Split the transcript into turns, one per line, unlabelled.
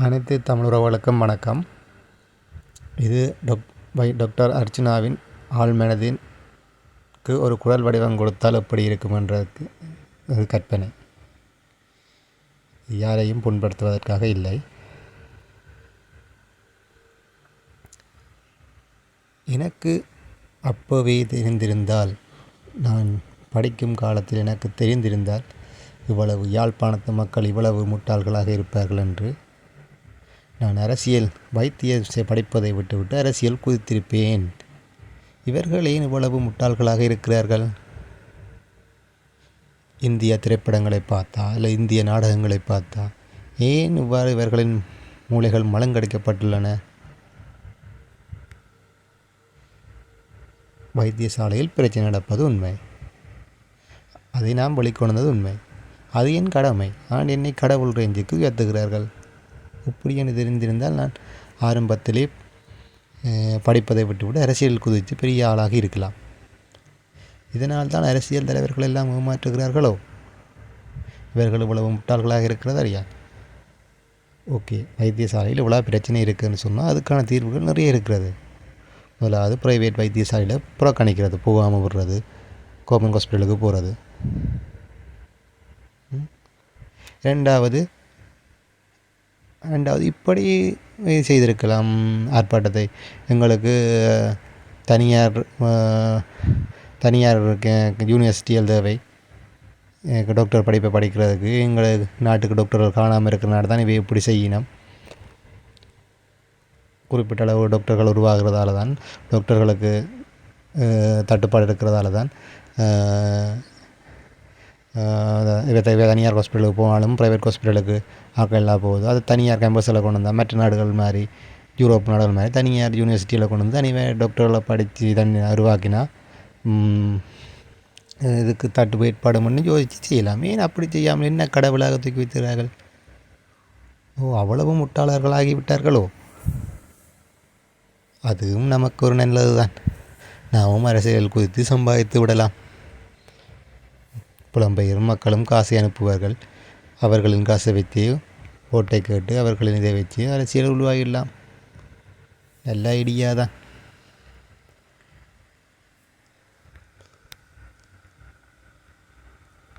அனைத்து தமிழுறவுகளுக்கும் வணக்கம். இது டாக்டர் அர்ச்சனாவின் ஆழ்மனதிற்கு ஒரு குரல் வடிவம் கொடுத்தால் எப்படி இருக்குமென்றதுக்கு ஒரு கற்பனை. யாரையும் புண்படுத்துவதற்காக இல்லை. எனக்கு அப்போவே தெரிந்திருந்தால், நான் படிக்கும் காலத்தில் எனக்கு தெரிந்திருந்தால் இவ்வளவு யாழ்ப்பாணத்து மக்கள் இவ்வளவு முட்டாள்களாக இருப்பார்கள் என்று நான் அரசியல் வைத்திய படிப்பதை விட்டுவிட்டு அரசியல் குதித்திருப்பேன். இவர்கள் ஏன் இவ்வளவு முட்டாள்களாக இருக்கிறார்கள்? இந்திய திரைப்படங்களை பார்த்தா இல்லை இந்திய நாடகங்களை பார்த்தா ஏன் இவ்வாறு இவர்களின் மூளைகள் மலங்கடிக்கப்பட்டுள்ளன? வைத்தியசாலையில் பிரச்சனை நடப்பது உண்மை, அதை நாம் வெளிக்கொணர்ந்தது உண்மை. அது என் கடமை. ஆனால் என்னை கடவுள் ரேஞ்சுக்கு உயர்த்துகிறார்கள். இப்படி என்று தெரிந்திருந்தால் நான் ஆரம்பத்திலே படிப்பதை விட்டுவிட்டு அரசியல் குதித்து பெரிய ஆளாகி இருக்கலாம். இதனால் தான் அரசியல் தலைவர்கள் எல்லாம் ஏமாற்றுகிறார்களோ? இவர்கள் இவ்வளவு முட்டாள்களாக இருக்கிறது அறியா. ஓகே, வைத்தியசாலையில் இவ்வளோ பிரச்சனை இருக்குதுன்னு சொன்னால் அதுக்கான தீர்வுகள் நிறைய இருக்கிறது. முதலாவது ப்ரைவேட் வைத்தியசாலையில் புறக்கணிக்கிறது, போகாமல் விடுறது, கவர்மெண்ட் ஹாஸ்பிட்டலுக்கு போகிறது. ரெண்டாவது இப்படி செய்திருக்கலாம் ஆர்ப்பாட்டத்தை. எங்களுக்கு தனியார் யூனிவர்சிட்டிகள் தேவை டாக்டர் படிப்பை படிக்கிறதுக்கு. எங்கள் நாட்டுக்கு டாக்டர்கள் காணாமல் இருக்கிற நாடு தான் இவை இப்படி செய்யணும். குறிப்பிட்ட அளவு டாக்டர்கள் உருவாகிறதால தான், டாக்டர்களுக்கு தட்டுப்பாடு இருக்கிறதால தான் தனியார் ஹாஸ்பிட்டலுக்கு போனாலும் ப்ரைவேட் ஹாஸ்பிட்டலுக்கு ஆக்கள் எல்லாம் போகுது. அது தனியார் கேம்பஸில் கொண்டு வந்தால் மற்ற நாடுகள் மாதிரி, யூரோப் நாடுகள் மாதிரி தனியார் யூனிவர்சிட்டியில் கொண்டு வந்து தனியாக டாக்டர்களை படித்து உருவாக்கினா இதுக்கு தட்டு ஏற்பாடு பண்ணி யோசித்து செய்யலாம். ஏன் அப்படி செய்யாமல் என்ன கடவுளாக தூக்கி வைக்கிறார்கள்? அவ்வளவு முட்டாளர்களாகிவிட்டார்களோ? அதுவும் நமக்கு ஒரு நல்லது தான். நாமும் அரசியல் குதித்து சம்பாதித்து விடலாம். புலம்பெயரும் மக்களும் காசை அனுப்புவார்கள். அவர்களின் காசை வைத்து ஓட்டை கேட்டு அவர்களின் இதை வச்சு அரசியல் உருவாகிடலாம். நல்ல ஐடியா தான்.